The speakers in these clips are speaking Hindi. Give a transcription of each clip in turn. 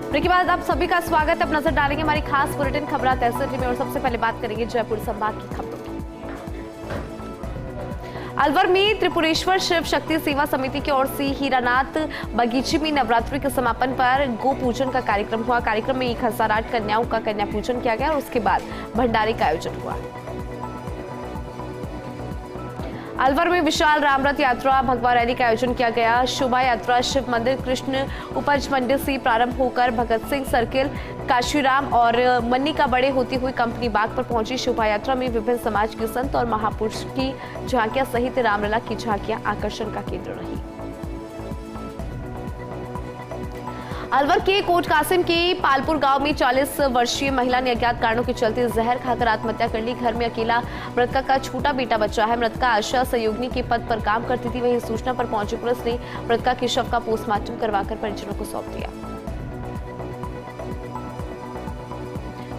ब्रेक के बाद आप सभी का स्वागत है। अब नजर डालेंगे हमारी खास बुलेटिन खबरात तहसील में और सबसे पहले बात करेंगे जयपुर संभाग की खबरों की। अलवर में त्रिपुरेश्वर शिव शक्ति सेवा समिति की ओर से हीरानाथ बगीचे में नवरात्रि के समापन पर गो पूजन का कार्यक्रम हुआ। कार्यक्रम में 1008 कन्याओं का कन्या पूजन किया गया और उसके बाद भंडारे का आयोजन हुआ। अलवर में विशाल रामरथ यात्रा भगवा रैली का आयोजन किया गया। शोभा यात्रा शिव मंदिर कृष्ण उपज मंडी से प्रारंभ होकर भगत सिंह सर्किल, काशीराम और मन्नी का बड़े होती हुई कंपनी बाग पर पहुंची। शोभा यात्रा में विभिन्न समाज के संत और महापुरुष की झांकियां सहित रामलला की झांकियां आकर्षण का केंद्र रही। अलवर के कोट कासिम के पालपुर गांव में 40 वर्षीय महिला ने अज्ञात कारणों के चलते जहर खाकर आत्महत्या कर ली। घर में अकेला मृतका का छोटा बेटा बच्चा है। मृतका आशा सहयोगिनी के पद पर काम करती थी। वहीं सूचना पर पहुंची पुलिस ने मृतका के शव का पोस्टमार्टम करवाकर परिजनों को सौंप दिया।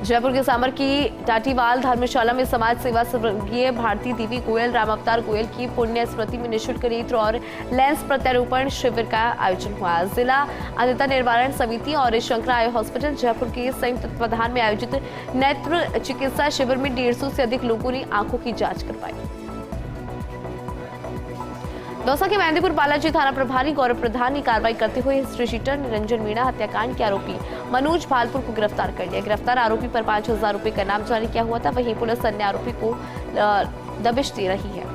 जयपुर के सामर की टाटीवाल धर्मशाला में समाज सेवा स्वर्गीय भारती देवी गोयल राम अवतार गोयल की पुण्य स्मृति में निःशुल्क नेत्र और लेंस प्रत्यारोपण शिविर का आयोजन हुआ। जिला अंधता निवारण समिति और शंकरा आई हॉस्पिटल जयपुर के संयुक्त तत्वाधान में आयोजित नेत्र चिकित्सा शिविर में 150 से अधिक लोगों ने आंखों की जांच करवाई। दौसा के मेहंदीपुर बालाजी थाना प्रभारी गौरव प्रधान ने कार्रवाई करते हुए हिस्ट्री शीटर निरंजन मीणा हत्याकांड के आरोपी मनोज भालपुर को गिरफ्तार कर लिया। गिरफ्तार आरोपी पर 5000 रुपए का इनाम जारी किया हुआ था। वहीं पुलिस अन्य आरोपी को दबिश दे रही है।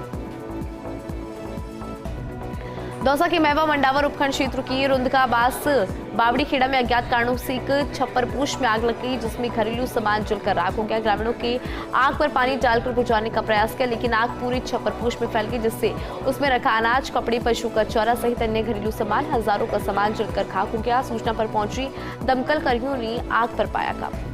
दौसा के मेवा मंडावर उपखंड क्षेत्र की रुंदकाबास बावड़ी खेड़ा में अज्ञात कारणों से एक छप्परपूछ में आग लग गई, जिसमें घरेलू सामान जलकर राख हो गया। ग्रामीणों के आग पर पानी डालकर बुझाने का प्रयास किया, लेकिन आग पूरी छप्परपूछ में फैल गई, जिससे उसमें रखा अनाज, कपड़े, पशु का चारा सहित अन्य घरेलू सामान, हजारों का सामान जलकर खाक हो गया। सूचना पर पहुंची दमकल कर्मियों ने आग पर पाया काबू।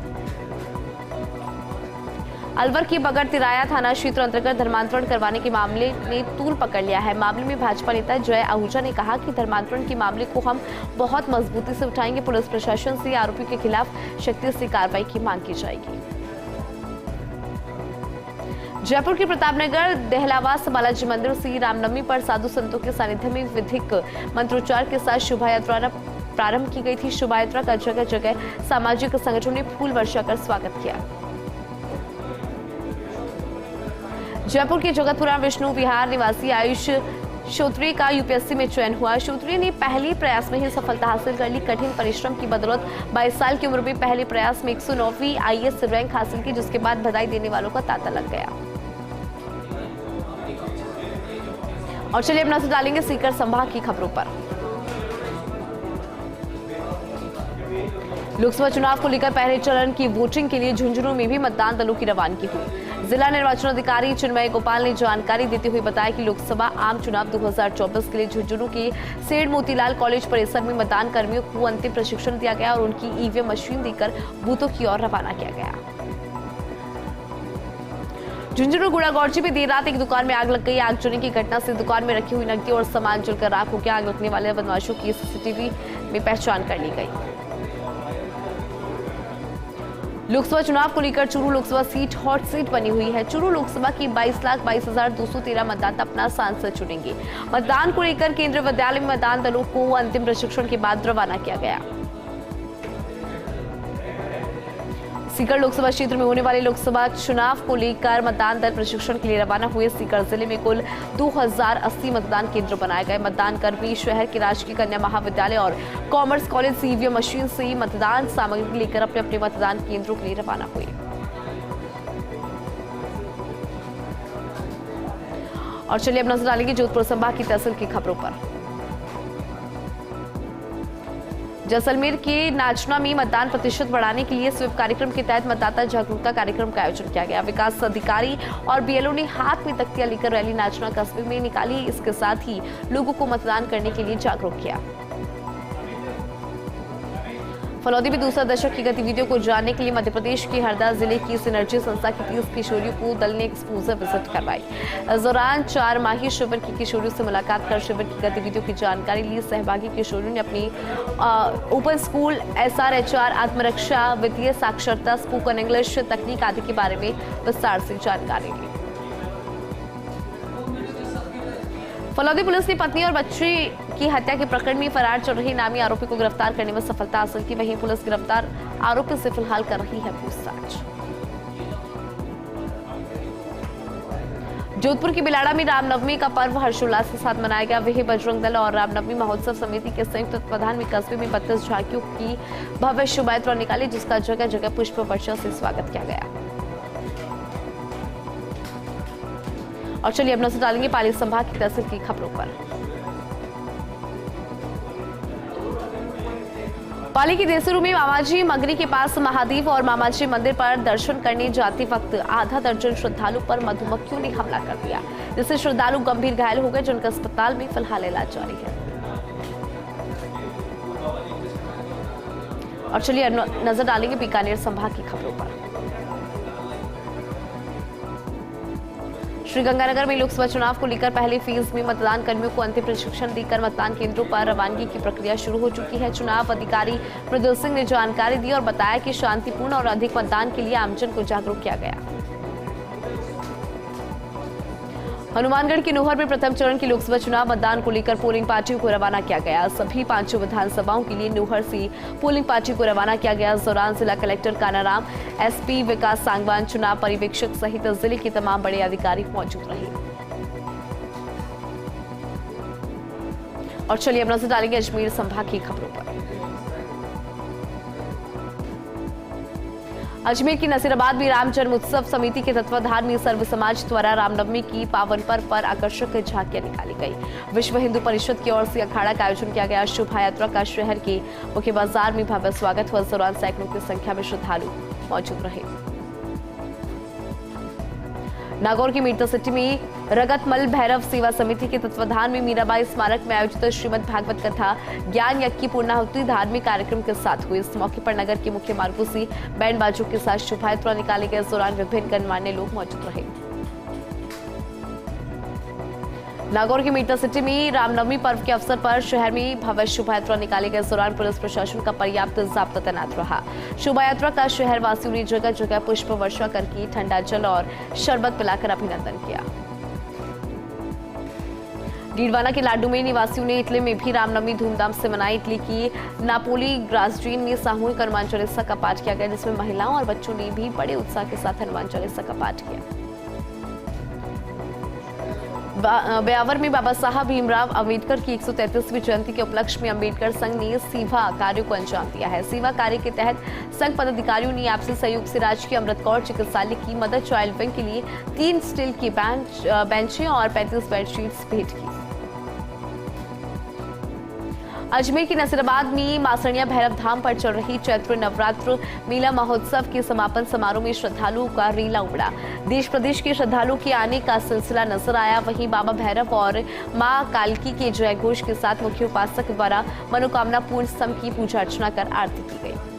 अलवर की बगर तिराया थाना क्षेत्र अंतर्गत धर्मांतरण करवाने के मामले ने तूल पकड़ लिया है। मामले में भाजपा नेता जय आहूजा ने कहा कि धर्मांतरण के मामले को हम बहुत मजबूती से उठाएंगे। पुलिस प्रशासन से आरोपी के खिलाफ सख्ती से कार्रवाई की मांग की जाएगी। जयपुर के प्रतापनगर दहलावास बालाजी मंदिर से रामनवमी पर साधु संतों के सानिध्य में विधिक मंत्रोच्चार के साथ शोभा यात्रा प्रारंभ की गई थी। शोभा यात्रा का जगह जगह सामाजिक संगठनों ने फूल वर्षा कर स्वागत किया। जयपुर के जगतपुरा विष्णु विहार निवासी आयुष श्रोत्रिय का यूपीएससी में चयन हुआ। श्रोत्रिय ने पहले प्रयास में ही सफलता हासिल कर ली। कठिन परिश्रम की बदौलत 22 साल की उम्र में पहले प्रयास में 109वीं आईएएस रैंक हासिल की, जिसके बाद बधाई देने वालों का तांता लग गया। और चलिए अब नजर डालेंगे सीकर संभाग की खबरों पर। लोकसभा चुनाव को लेकर पहले चरण की वोटिंग के लिए झुंझुनू में भी मतदान दलों की रवानगी हुई। जिला निर्वाचन अधिकारी चिन्मय गोपाल ने जानकारी देते हुए बताया कि लोकसभा आम चुनाव 2024 के लिए झुंझुनू के सेठ मोतीलाल कॉलेज परिसर में मतदान कर्मियों को अंतिम प्रशिक्षण दिया गया और उनकी ईवीएम मशीन देकर बूथों की ओर रवाना किया गया। झुंझुनू गुड़ागौरजी में देर रात एक दुकान में आग लग गई। आगजनी की घटना से दुकान में रखी हुई नकदी और सामान जलकर राख हो गया। आग लगने वाले बदमाशों की सीसीटीवी में पहचान कर ली गई। लोकसभा चुनाव को लेकर Churu Lok Sabha seat hot seat बनी हुई है। चूरू लोकसभा की 22,22,213 मतदाता अपना सांसद चुनेंगे। मतदान को लेकर केंद्रीय विद्यालय में मतदान दलों को अंतिम प्रशिक्षण के बाद रवाना किया गया। सीकर लोकसभा क्षेत्र में होने वाले लोकसभा चुनाव को लेकर मतदान दल प्रशिक्षण के लिए रवाना हुए। सीकर जिले में कुल 2080 मतदान केंद्र बनाए गए। मतदान कर्मी शहर के राजकीय कन्या महाविद्यालय और कॉमर्स कॉलेज से ईवीएम मशीन से मतदान सामग्री लेकर अपने अपने मतदान केंद्रों के लिए रवाना हुए। और चलिए अब नजर डालेंगे जोधपुर संभाग की तहसील की खबरों पर। जैसलमेर के नाचना में मतदान प्रतिशत बढ़ाने के लिए स्वीप कार्यक्रम के तहत मतदाता जागरूकता कार्यक्रम का आयोजन किया गया। विकास अधिकारी और बीएलओ ने हाथ में तख्तियां लेकर रैली नाचना कस्बे में निकाली। इसके साथ ही लोगों को मतदान करने के लिए जागरूक किया। फलौदी में दूसरा दशक की गतिविधियों को जानने के लिए मध्य प्रदेश के हरदा जिले की सिनर्जी संस्था की 30 किशोरियों को दल ने एक्सपोजर विजिट करवाई। इस दौरान 4 माही शिविर की किशोरियों से मुलाकात कर शिविर की गतिविधियों की जानकारी ली। सहभागी किशोरियों ने अपनी ओपन स्कूल, SRHR, आत्मरक्षा, वित्तीय साक्षरता, स्पोकन इंग्लिश, तकनीक आदि के बारे में विस्तार से जानकारी ली। फलौदी पुलिस ने पत्नी और बच्ची की हत्या के प्रकरण में फरार चल रही नामी आरोपी को गिरफ्तार करने में सफलता हासिल की। वहीं पुलिस गिरफ्तार आरोपी से फिलहाल कर रही है पूछताछ। जोधपुर की बिलाड़ा में रामनवमी का पर्व हर्षोल्लास के साथ मनाया गया। वहीं बजरंग दल और रामनवमी महोत्सव समिति के संयुक्त तत्वाधान में कस्बे में 32 झांकियों की भव्य शोभा यात्रा निकाली, जिसका जगह जगह पुष्प वर्षा से स्वागत किया गया। और चलिए अब नजर डालेंगे पाली संभाग की तहसील की खबरों पर। पाली की देसरू में मामाजी मगरी के पास महादेव और मामाजी मंदिर पर दर्शन करने जाते वक्त आधा दर्जन श्रद्धालु पर मधुमक्खियों ने हमला कर दिया, जिससे श्रद्धालु गंभीर घायल हो गए, जिनका अस्पताल में फिलहाल इलाज जारी है। और चलिए नजर डालेंगे बीकानेर संभाग की खबरों पर। श्रीगंगानगर में लोकसभा चुनाव को लेकर पहले फेज में मतदान कर्मियों को अंतिम प्रशिक्षण देकर मतदान केंद्रों पर रवानगी की प्रक्रिया शुरू हो चुकी है। चुनाव अधिकारी मृदुल सिंह ने जानकारी दी और बताया कि शांतिपूर्ण और अधिक मतदान के लिए आमजन को जागरूक किया गया। हनुमानगढ़ की नोहर में प्रथम चरण की लोकसभा चुनाव मतदान को लेकर पोलिंग पार्टियों को रवाना किया गया। सभी 5 विधानसभाओं के लिए नोहर से पोलिंग पार्टी को रवाना किया गया। इस दौरान जिला कलेक्टर कानाराम, एसपी विकास सांगवान, चुनाव पर्यवेक्षक सहित जिले के तमाम बड़े अधिकारी मौजूद रहे। और चलिए अब नजर डालेंगे अजमेर संभाग की खबरों पर। अजमेर की नसीराबाद में राम जन्मोत्सव समिति के तत्वाधान में सर्व समाज द्वारा रामनवमी की पावन पर्व पर आकर्षक झांकियां निकाली गई। विश्व हिंदू परिषद की ओर से अखाड़ा का आयोजन किया गया। शोभा यात्रा का शहर के मुख्य बाजार में भव्य स्वागत हुआ। इस दौरान सैकड़ों की संख्या में श्रद्धालु मौजूद रहे। नागौर की मीरता सिटी में रगतमल भैरव सेवा समिति के तत्वाधान में मीराबाई स्मारक में आयोजित श्रीमद् भागवत कथा ज्ञान यज्ञ की पूर्णाहुति धार्मिक कार्यक्रम के साथ हुई। इस मौके पर नगर के मुख्य मार्गों से बैंड बाजों के साथ शोभा यात्रा निकाली गई। इस दौरान विभिन्न गणमान्य लोग मौजूद रहे। नागौर की मीरता सिटी में रामनवमी पर्व के अवसर पर शहर में भव्य शोभा यात्रा निकाली गई। इस दौरान पुलिस प्रशासन का पर्याप्त जाब्ता तैनात रहा। शोभा यात्रा का शहर वासियों ने जगह जगह पुष्प वर्षा करके ठंडा जल और शरबत पिलाकर अभिनंदन किया। डीडवाना के लाडूमेर निवासियों ने इटली में भी रामनवमी धूमधाम से मनाई। इटली की नापोली ग्रासडीन में सामूहिक हनुमान चालीसा का पाठ किया गया, जिसमें महिलाओं और बच्चों ने भी बड़े उत्साह के साथ हनुमान चालीसा का पाठ किया। ब्यावर में बाबा साहब भीमराव अंबेडकर की 133वीं जयंती के उपलक्ष्य में अंबेडकर संघ ने सेवा कार्यों को अंजाम दिया है। सेवा कार्य के तहत संघ पदाधिकारियों ने आपसी सहयोग से राजकीय अमृत कौर चिकित्सालय की मदर चाइल्ड विंग के लिए 3 स्टील की बेंचें और 35 बेडशीट्स भेंट की। अजमेर की नसीराबाद में मासणिया भैरव धाम पर चल रही चैत्र नवरात्र मेला महोत्सव के समापन समारोह में श्रद्धालुओं का रेला उमड़ा। देश प्रदेश के श्रद्धालुओं के आने का सिलसिला नजर आया। वहीं बाबा भैरव और मां कालकी के जयघोष के साथ मुख्य उपासक द्वारा मनोकामना पूर्ण स्तंभ की पूजा अर्चना कर आरती की गई।